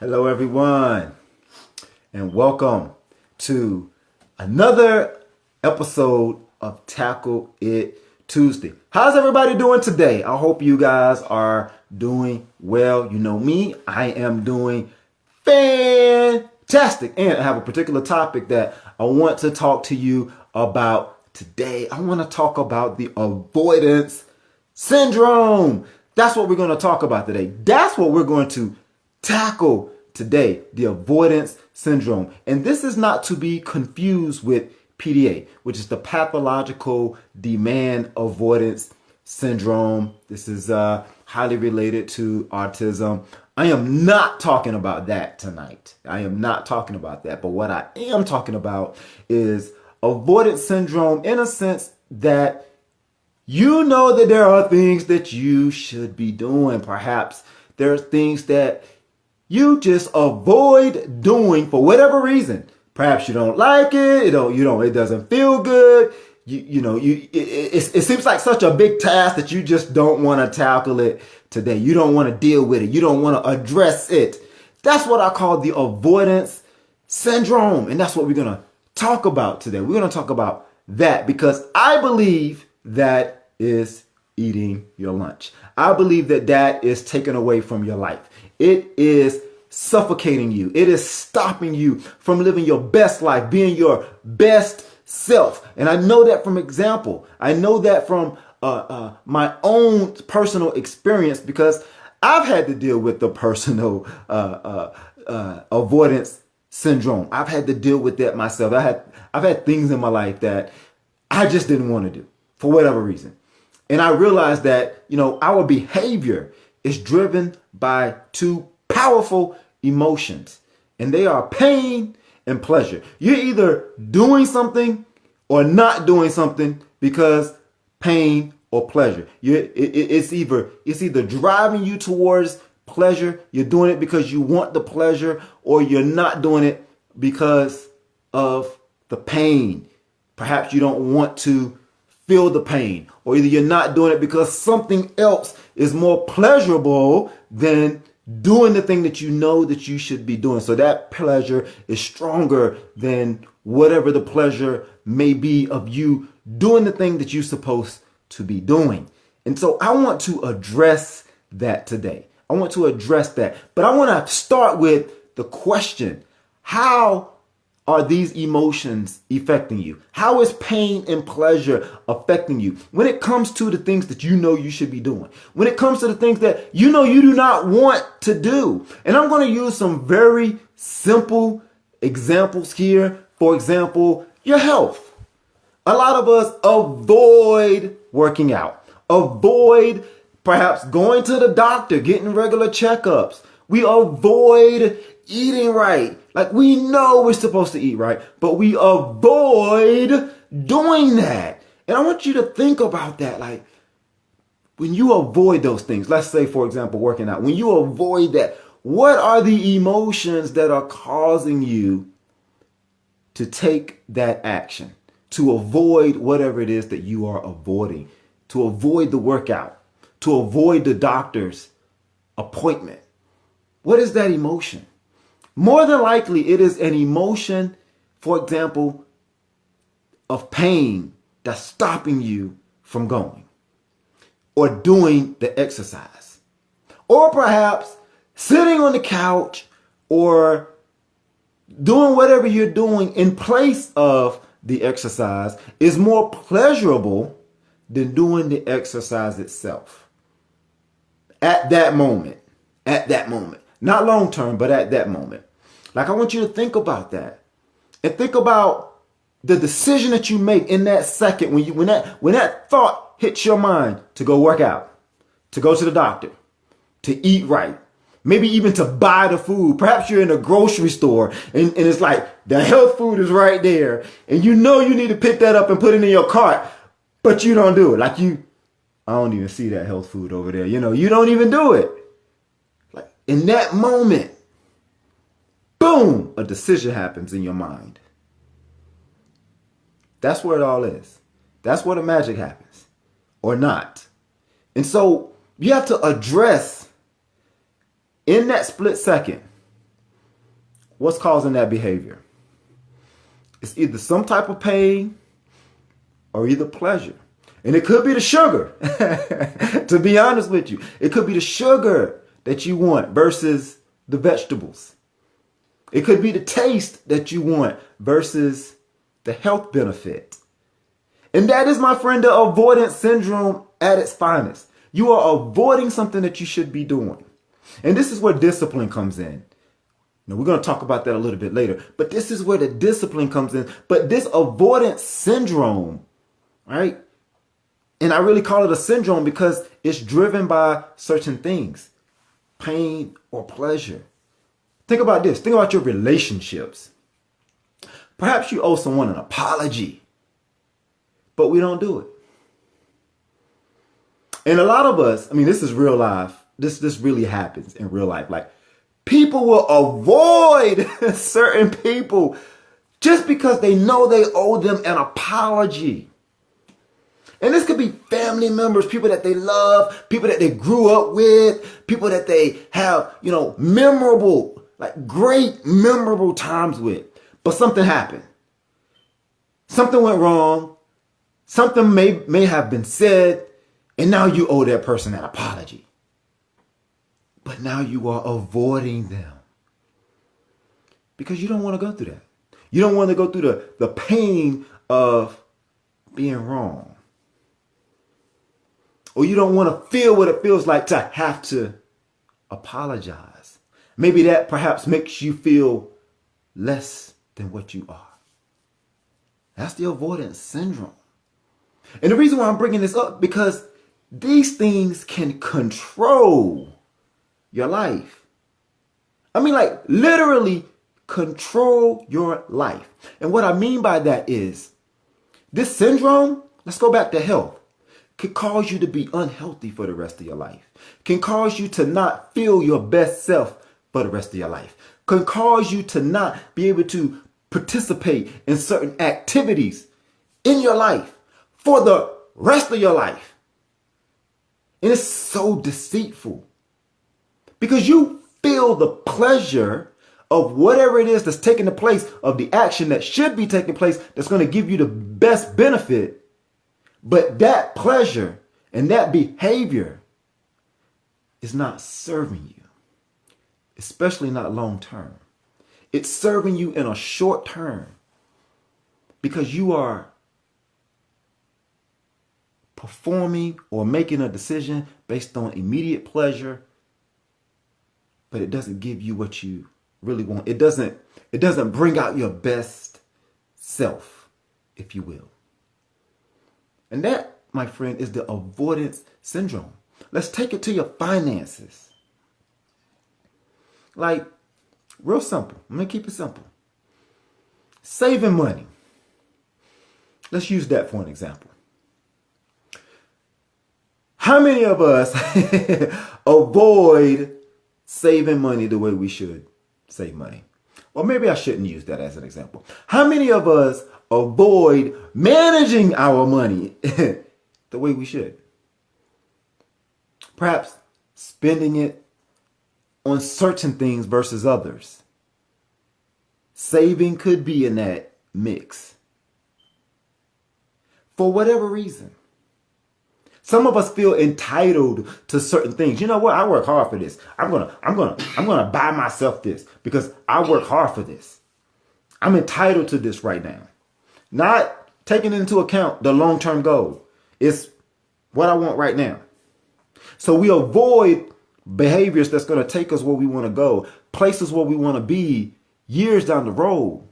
Hello, everyone, and welcome to another episode of Tackle It Tuesday. How's everybody doing today? I hope you guys are doing well. You know me, I am doing fantastic, and I have a particular topic that I want to talk to you about today. I want to talk about the avoidance syndrome. That's what we're going to talk about today. That's what we're going to tackle today, the avoidance syndrome. And this is not to be confused with PDA, which is the pathological demand avoidance syndrome. This is highly related to autism. I am not talking about that tonight. I am not talking about that. But what I am talking about is avoidance syndrome in a sense that you know that there are things that you should be doing. Perhaps there are things that you just avoid doing for whatever reason. Perhaps you don't like it. It doesn't feel good. It seems like such a big task that you just don't want to tackle it today. You don't want to deal with it. You don't want to address it. That's what I call the avoidance syndrome. And that's what we're going to talk about today. We're going to talk about that because I believe that is eating your lunch. I believe that is taken away from your life. It is suffocating you. It is stopping you from living your best life, being your best self. And I know that from example. I know that from my own personal experience because I've had to deal with the personal avoidance syndrome. I've had to deal with that myself. I've had things in my life that I just didn't want to do for whatever reason. And I realized that, our behavior is driven by two powerful emotions, and they are pain and pleasure. You're either doing something or not doing something because pain or pleasure. It's either driving you towards pleasure, you're doing it because you want the pleasure, or you're not doing it because of the pain. Perhaps you don't want to feel the pain, or either you're not doing it because something else is more pleasurable than doing the thing that you know that you should be doing. So that pleasure is stronger than whatever the pleasure may be of you doing the thing that you're supposed to be doing. And so I want to address that today. I want to address that. But I want to start with the question: how are these emotions affecting you? How is pain and pleasure affecting you when it comes to the things that you know you should be doing? When it comes to the things that you know you do not want to do? And I'm going to use some very simple examples here. For example, your health. A lot of us avoid working out, avoid perhaps going to the doctor, getting regular checkups. We avoid eating right. Like, we know we're supposed to eat right, but we avoid doing that. And I want you to think about that. Like, when you avoid those things, let's say, for example, working out, when you avoid that, what are the emotions that are causing you to take that action, to avoid whatever it is that you are avoiding, to avoid the workout, to avoid the doctor's appointment? What is that emotion? More than likely, it is an emotion, for example, of pain that's stopping you from going or doing the exercise. Or perhaps sitting on the couch or doing whatever you're doing in place of the exercise is more pleasurable than doing the exercise itself. At that moment. Not long term, but at that moment. Like, I want you to think about that and think about the decision that you make in that second when that thought hits your mind to go work out, to go to the doctor, to eat right, maybe even to buy the food. Perhaps you're in a grocery store and it's like the health food is right there and you know you need to pick that up and put it in your cart, but you don't do it. Like, I don't even see that health food over there. You don't even do it. Like, in that moment, boom, a decision happens in your mind. That's where it all is. That's where the magic happens, or not. And so you have to address in that split second what's causing that behavior? It's either some type of pain or either pleasure. And it could be the sugar. To be honest with you, it could be the sugar that you want versus the vegetables. It could be the taste that you want versus the health benefit. And that is, my friend, the avoidance syndrome at its finest. You are avoiding something that you should be doing. And this is where discipline comes in. Now, we're going to talk about that a little bit later, but this is where the discipline comes in. But this avoidance syndrome, right? And I really call it a syndrome because it's driven by certain things, pain or pleasure. Think about this. Think about your relationships. Perhaps you owe someone an apology, but we don't do it. And a lot of us, I mean, this is real life. This really happens in real life. Like, people will avoid certain people just because they know they owe them an apology. And this could be family members, people that they love, people that they grew up with, people that they have, memorable, like great memorable times with. But something happened. Something went wrong. Something may have been said. And now you owe that person an apology. But now you are avoiding them because you don't want to go through that. You don't want to go through the pain of being wrong. Or you don't want to feel what it feels like to have to apologize. Maybe that perhaps makes you feel less than what you are. That's the avoidance syndrome. And the reason why I'm bringing this up, because these things can control your life. I mean, like, literally control your life. And what I mean by that is this syndrome, let's go back to health, can cause you to be unhealthy for the rest of your life, can cause you to not feel your best self for the rest of your life, can cause you to not be able to participate in certain activities in your life for the rest of your life. And it's so deceitful because you feel the pleasure of whatever it is that's taking the place of the action that should be taking place that's going to give you the best benefit. But that pleasure and that behavior is not serving you, especially not long term. It's serving you in a short term because you are performing or making a decision based on immediate pleasure, but it doesn't give you what you really want. It doesn't bring out your best self, if you will. And that, my friend, is the avoidance syndrome. Let's take it to your finances. Like, real simple. I'm going to keep it simple. Saving money. Let's use that for an example. How many of us avoid saving money the way we should save money? Or maybe I shouldn't use that as an example. How many of us avoid managing our money the way we should? Perhaps spending it on certain things versus others. Saving could be in that mix. For whatever reason. Some of us feel entitled to certain things. You know what? I work hard for this. I'm gonna buy myself this because I work hard for this. I'm entitled to this right now. Not taking into account the long-term goal. It's what I want right now. So we avoid behaviors that's going to take us where we want to go, places where we want to be years down the road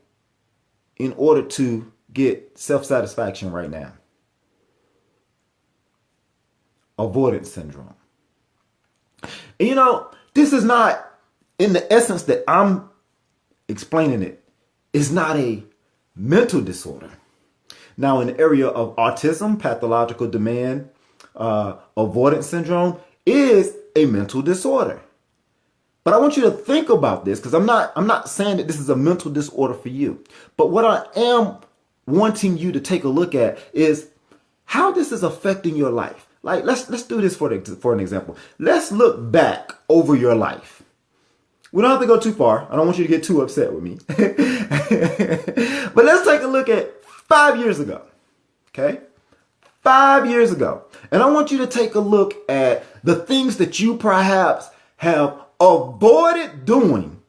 in order to get self-satisfaction right now. Avoidance syndrome. And this is not, in the essence that I'm explaining it, is not a mental disorder. Now, in the area of autism, pathological demand, avoidance syndrome is a mental disorder. But I want you to think about this because I'm not saying that this is a mental disorder for you. But what I am wanting you to take a look at is how this is affecting your life. Like, let's do this for an example. Let's look back over your life. We don't have to go too far. I don't want you to get too upset with me. But let's take a look at 5 years ago. Okay? 5 years ago. And I want you to take a look at the things that you perhaps have avoided doing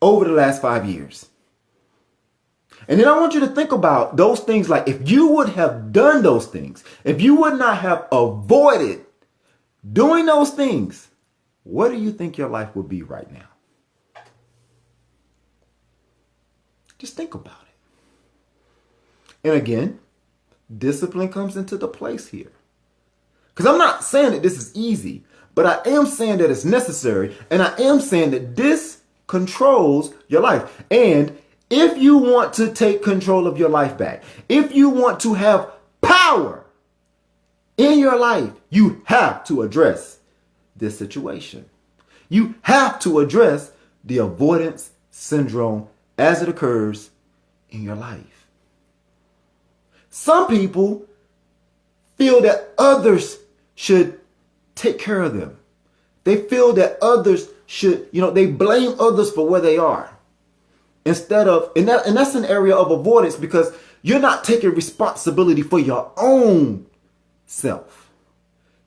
over the last 5 years. And then I want you to think about those things, like if you would have done those things, if you would not have avoided doing those things, what do you think your life would be right now? Just think about it. And again, discipline comes into the place here. Because I'm not saying that this is easy, but I am saying that it's necessary. And I am saying that this controls your life. And if you want to take control of your life back, if you want to have power in your life, you have to address this situation. You have to address the avoidance syndrome as it occurs in your life. Some people feel that others should take care of them. They feel that others should, they blame others for where they are. Instead of, and that's an area of avoidance, because you're not taking responsibility for your own self.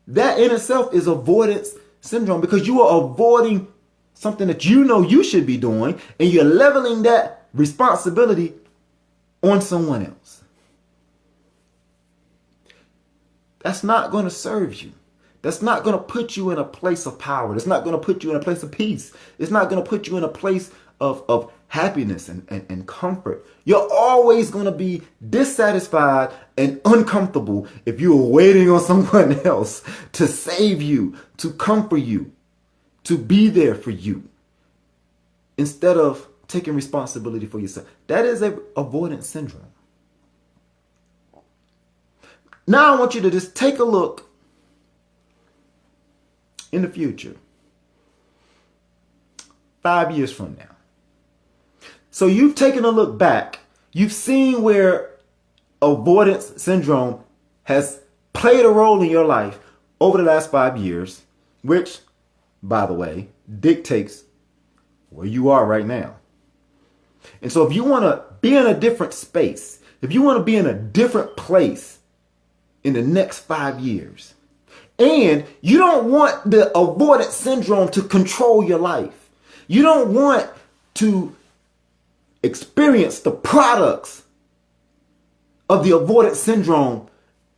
That in itself is avoidance syndrome, because you are avoiding something that you know you should be doing, and you're leveling that responsibility on someone else. That's not going to serve you. That's not going to put you in a place of power. That's not going to put you in a place of peace. It's not going to put you in a place of happiness and comfort. You're always going to be dissatisfied and uncomfortable if you're waiting on someone else to save you, to comfort you, to be there for you, instead of taking responsibility for yourself. That is an avoidance syndrome. Now I want you to just take a look in the future, 5 years from now. So you've taken a look back. You've seen where avoidance syndrome has played a role in your life over the last 5 years, which, by the way, dictates where you are right now. And so if you want to be in a different space, if you want to be in a different place in the next 5 years, and you don't want the avoidance syndrome to control your life, you don't want to experience the products of the avoidance syndrome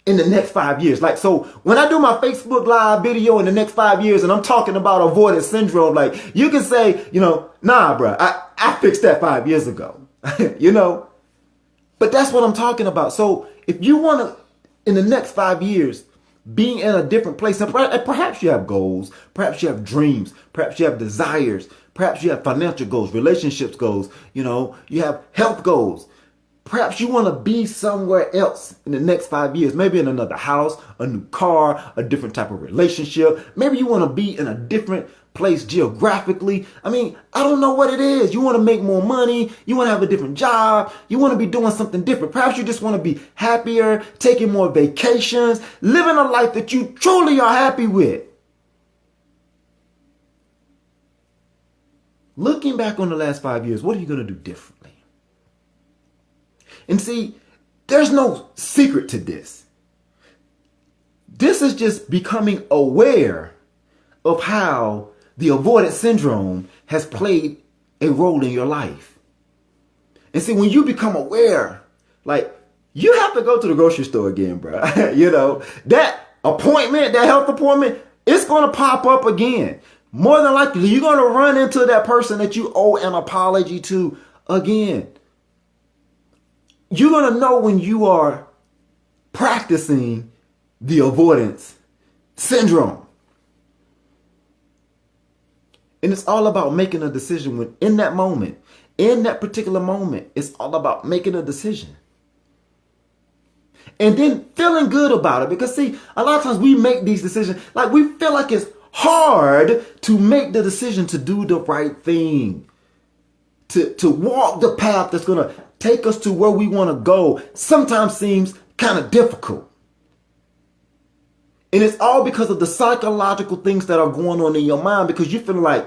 in the next 5 years. Like, so when I do my Facebook Live video in the next 5 years and I'm talking about avoidance syndrome, like, you can say, nah, bro, I fixed that 5 years ago, but that's what I'm talking about. So if you want to, in the next 5 years, being in a different place, and perhaps you have goals, perhaps you have dreams, perhaps you have desires, perhaps you have financial goals, relationships goals, you have health goals. Perhaps you want to be somewhere else in the next 5 years, maybe in another house, a new car, a different type of relationship. Maybe you want to be in a different place geographically. I don't know what it is. You want to make more money. You want to have a different job. You want to be doing something different. Perhaps you just want to be happier, taking more vacations, living a life that you truly are happy with. Looking back on the last 5 years, what are you going to do differently? And see, there's no secret to this. This is just becoming aware of how the avoidance syndrome has played a role in your life. And see, when you become aware, like, you have to go to the grocery store again, bro. That appointment, that health appointment, it's going to pop up again. More than likely, you're going to run into that person that you owe an apology to again. You're going to know when you are practicing the avoidance syndrome. And it's all about making a decision when in that particular moment, it's all about making a decision. And then feeling good about it. Because see, a lot of times we make these decisions, like we feel like it's hard to make the decision to do the right thing. To walk the path that's going to take us to where we want to go sometimes seems kind of difficult. And it's all because of the psychological things that are going on in your mind, because you feel like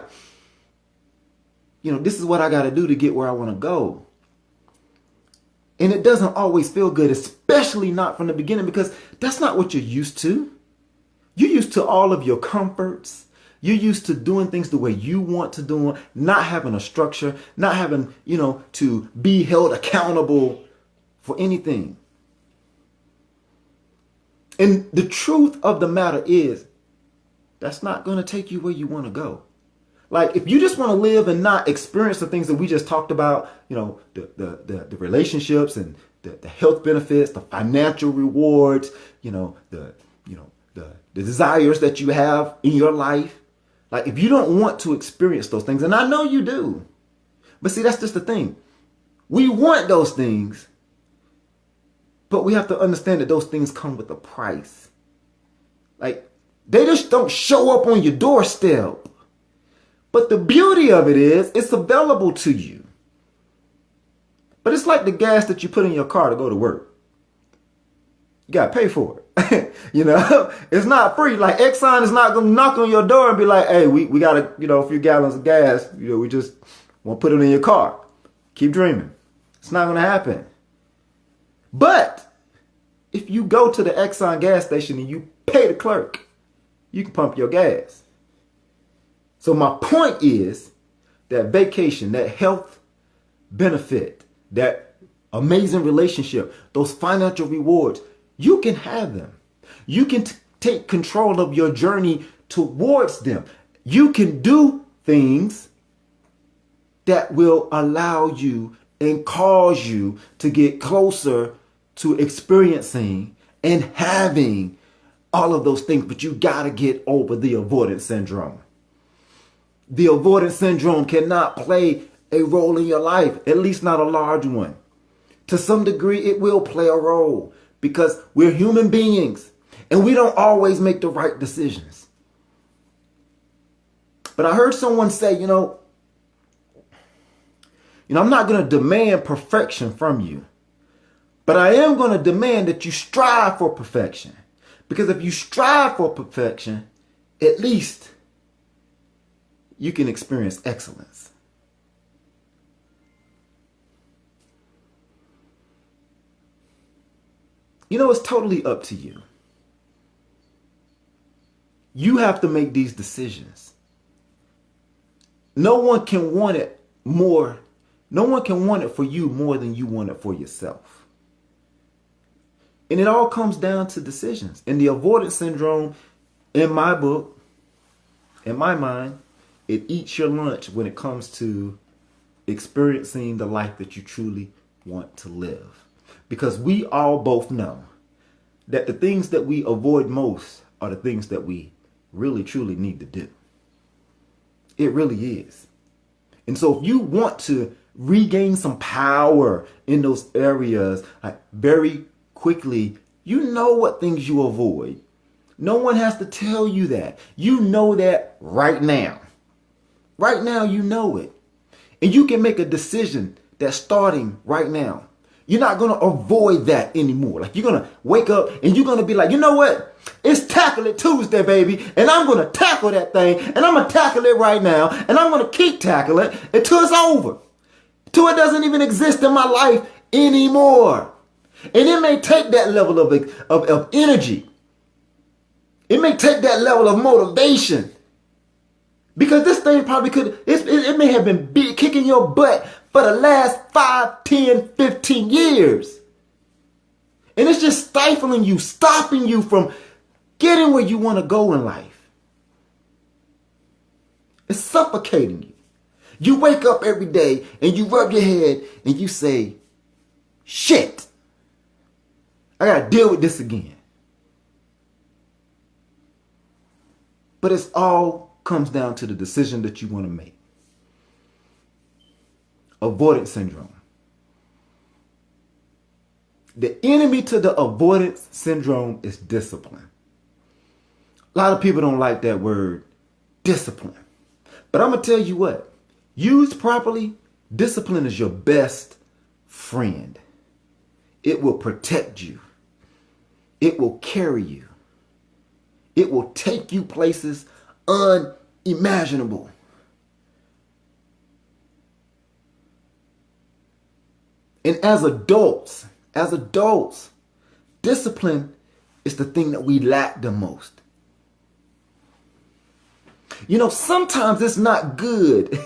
this is what I got to do to get where I want to go. And it doesn't always feel good, especially not from the beginning, because that's not what you're used to. You're used to all of your comforts. You're used to doing things the way you want to do them, not having a structure, not having, to be held accountable for anything. And the truth of the matter is, that's not going to take you where you want to go. Like, if you just want to live and not experience the things that we just talked about, the relationships and the health benefits, the financial rewards, the desires that you have in your life. Like, if you don't want to experience those things, and I know you do, but see, that's just the thing. We want those things, but we have to understand that those things come with a price. Like, they just don't show up on your doorstep. But the beauty of it is, it's available to you. But it's like the gas that you put in your car to go to work. You got to pay for it. It's not free. Like, Exxon is not going to knock on your door and be like, hey, we got a few gallons of gas. We just want to put it in your car. Keep dreaming. It's not going to happen. But if you go to the Exxon gas station and you pay the clerk, you can pump your gas. So my point is that vacation, that health benefit, that amazing relationship, those financial rewards, you can have them. You can take control of your journey towards them. You can do things that will allow you and cause you to get closer to experiencing and having all of those things. But you got to get over the avoidance syndrome. The avoidance syndrome cannot play a role in your life, at least not a large one. To some degree, it will play a role because we're human beings and we don't always make the right decisions. But I heard someone say, I'm not going to demand perfection from you, but I am going to demand that you strive for perfection. Because if you strive for perfection, at least you can experience excellence. It's totally up to you. You have to make these decisions. No one can want it more. No one can want it for you more than you want it for yourself. And it all comes down to decisions. And the avoidance syndrome, in my book, in my mind, it eats your lunch when it comes to experiencing the life that you truly want to live. Because we all both know that the things that we avoid most are the things that we really, truly need to do. It really is. And so if you want to regain some power in those areas very quickly, you know what things you avoid. No one has to tell you that. You know that right now. Right now, you know it. And you can make a decision that's starting right now. You're not going to avoid that anymore. Like, you're going to wake up and you're going to be like, you know what? It's Tackle It Tuesday, baby. And I'm going to tackle that thing. And I'm going to tackle it right now. And I'm going to keep tackling it until it's over. Until it doesn't even exist in my life anymore. And it may take that level of energy. It may take that level of motivation. Because this thing probably it may have been kicking your butt for the last 5, 10, 15 years. And it's just stifling you, stopping you from getting where you want to go in life. It's suffocating you. You wake up every day and you rub your head and you say, shit, I got to deal with this again. But it's all comes down to the decision that you want to make. Avoidance syndrome. The enemy to the avoidance syndrome is discipline. A lot of people don't like that word, discipline. But I'm going to tell you what, used properly, discipline is your best friend. It will protect you. It will carry you. It will take you places unimaginable. And as adults, discipline is the thing that we lack the most. Sometimes it's not good.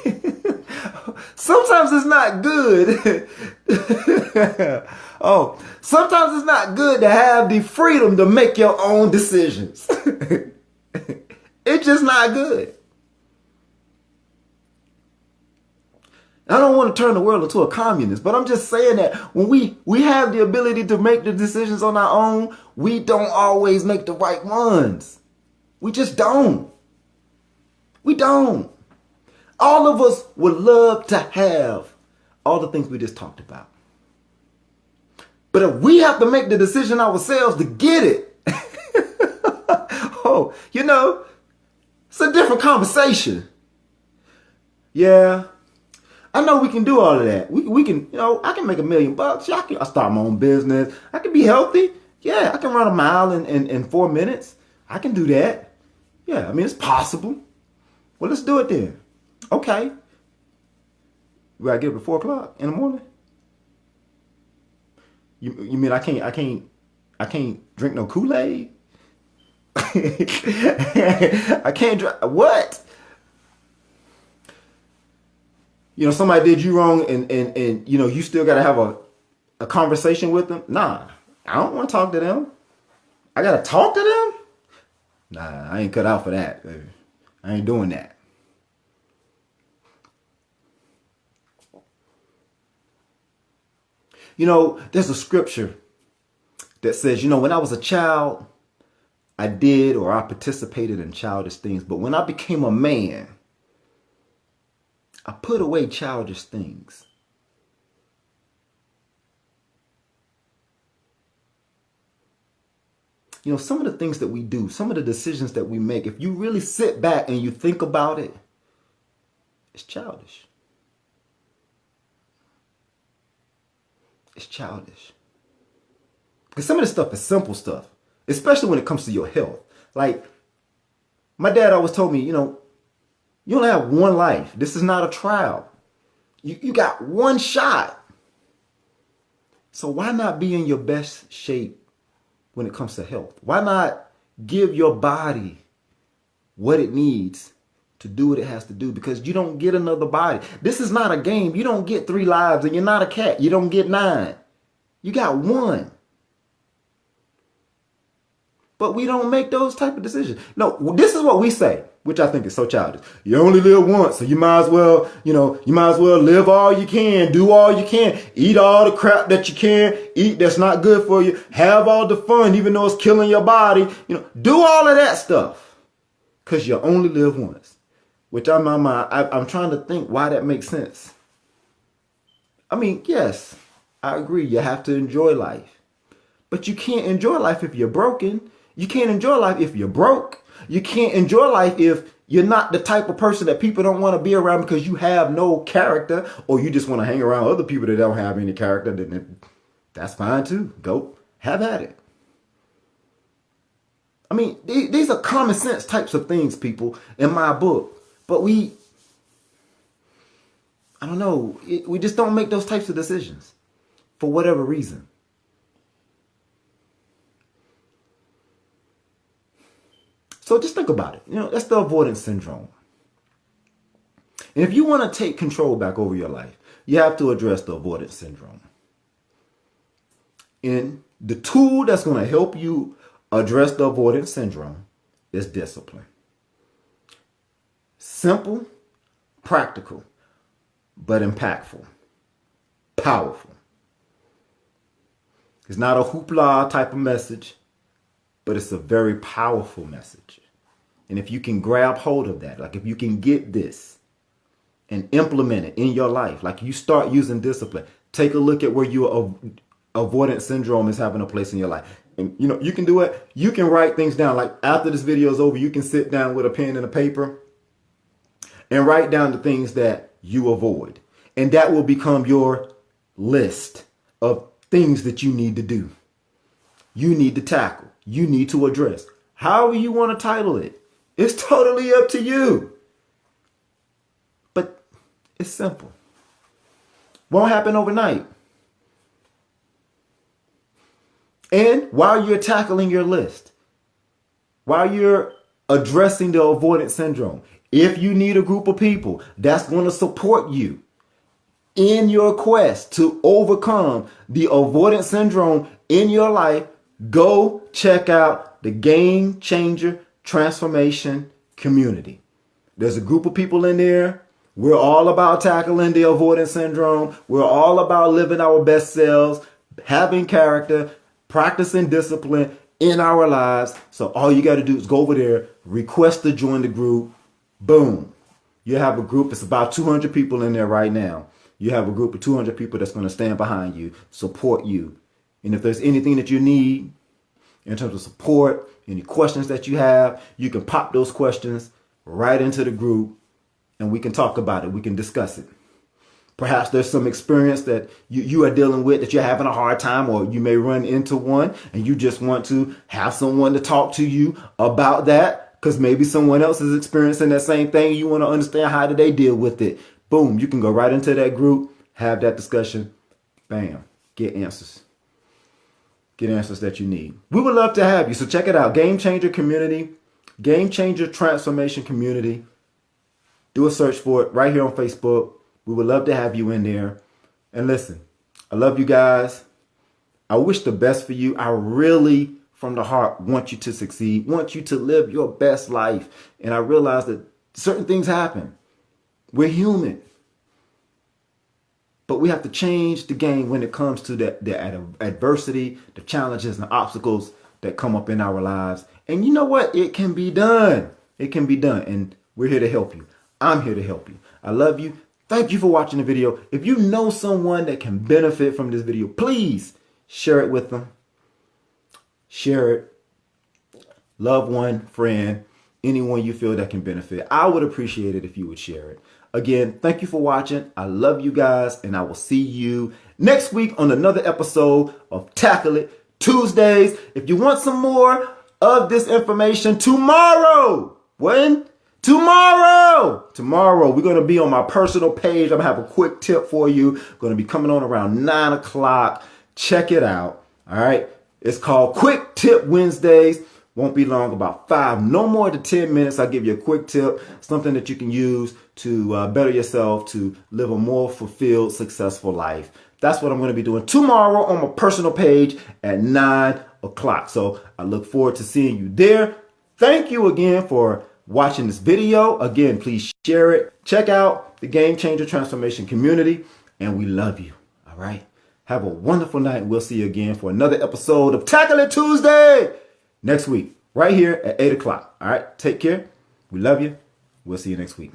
Sometimes it's not good. Sometimes it's not good to have the freedom to make your own decisions. It's just not good. I don't want to turn the world into a communist, but I'm just saying that when we have the ability to make the decisions on our own, we don't always make the right ones. We just don't. We don't. All of us would love to have all the things we just talked about. But if we have to make the decision ourselves to get it, it's a different conversation. Yeah. I know we can do all of that. We can, I can make $1 million. Yeah, I start my own business. I can be healthy. Yeah, I can run a mile in 4 minutes. I can do that. Yeah, it's possible. Well, let's do it then. Okay. We gotta get up at 4 o'clock in the morning. You mean I can't drink no Kool-Aid? I can't drink what? Somebody did you wrong and you still got to have a conversation with them. Nah, I don't want to talk to them. I got to talk to them? Nah, I ain't cut out for that, baby. I ain't doing that. There's a scripture that says, when I was a child, I did or I participated in childish things. But when I became a man, I put away childish things. Some of the things that we do, some of the decisions that we make, if you really sit back and you think about it, it's childish. It's childish. Because some of this stuff is simple stuff, especially when it comes to your health. Like, my dad always told me, you only have one life. This is not a trial. You got one shot. So why not be in your best shape when it comes to health? Why not give your body what it needs to do what it has to do? Because you don't get another body. This is not a game. You don't get 3 lives, and you're not a cat. You don't get 9. You got 1. But we don't make those type of decisions. No, this is what we say, which I think is so childish. You only live once, so you might as well, live all you can, do all you can, eat all the crap that you can, eat that's not good for you, have all the fun, even though it's killing your body, do all of that stuff, because you only live once. Which on my mind, I'm trying to think why that makes sense. Yes, I agree. You have to enjoy life, but you can't enjoy life if you're broken. You can't enjoy life if you're broke. You can't enjoy life if you're not the type of person that people don't want to be around because you have no character, or you just want to hang around other people that don't have any character. Then that's fine too. Go have at it. These are common sense types of things, people, in my book. But we just don't make those types of decisions for whatever reason. So just think about it. That's the avoidance syndrome. And if you want to take control back over your life, you have to address the avoidance syndrome. And the tool that's going to help you address the avoidance syndrome is discipline. Simple, practical, but impactful, powerful. It's not a hoopla type of message, but it's a very powerful message. And if you can grab hold of that, like if you can get this and implement it in your life, like you start using discipline, take a look at where your avoidance syndrome is having a place in your life. And you can do it. You can write things down. Like after this video is over, you can sit down with a pen and a paper and write down the things that you avoid. And that will become your list of things that you need to do. You need to tackle. You need to address. However you want to title it. It's totally up to you. But it's simple. Won't happen overnight. And while you're tackling your list, while you're addressing the avoidance syndrome, if you need a group of people that's going to support you in your quest to overcome the avoidance syndrome in your life, go check out the Game Changer Transformation Community. There's a group of people in there. We're all about tackling the avoidance syndrome. We're all about living our best selves, having character, practicing discipline in our lives. So all you got to do is go over there, request to join the group. Boom. You have a group. It's about 200 people in there right now. You have a group of 200 people that's going to stand behind you, support you. And if there's anything that you need in terms of support, any questions that you have, you can pop those questions right into the group and we can talk about it. We can discuss it. Perhaps there's some experience that you are dealing with that you're having a hard time, or you may run into one and you just want to have someone to talk to you about that because maybe someone else is experiencing that same thing. You want to understand how do they deal with it. Boom, you can go right into that group, have that discussion, bam, get answers. Get answers that you need. We would love to have you. So check it out. Game Changer Community, Game Changer Transformation Community. Do a search for it right here on Facebook. We would love to have you in there. And listen, I love you guys. I wish the best for you. I really, from the heart, want you to succeed, want you to live your best life. And I realize that certain things happen. We're human. But we have to change the game when it comes to the adversity, the challenges and the obstacles that come up in our lives. And you know what? It can be done. It can be done. And we're here to help you. I'm here to help you. I love you. Thank you for watching the video. If you know someone that can benefit from this video, please share it with them. Share it. Loved one, friend, anyone you feel that can benefit. I would appreciate it if you would share it. Again, thank you for watching. I love you guys, and I will see you next week on another episode of Tackle It Tuesdays. If you want some more of this information tomorrow, when? Tomorrow, we're going to be on my personal page. I'm going to have a quick tip for you. Going to be coming on around 9 o'clock. Check it out. All right. It's called Quick Tip Wednesdays. Won't be long, about 5, no more than 10 minutes. I'll give you a quick tip, something that you can use to better yourself, to live a more fulfilled, successful life. That's what I'm going to be doing tomorrow on my personal page at 9 o'clock. So I look forward to seeing you there. Thank you again for watching this video. Again, please share it. Check out the Game Changer Transformation Community, and we love you. All right. Have a wonderful night. We'll see you again for another episode of Tackle It Tuesday next week, right here at 8 o'clock. All right. Take care. We love you. We'll see you next week.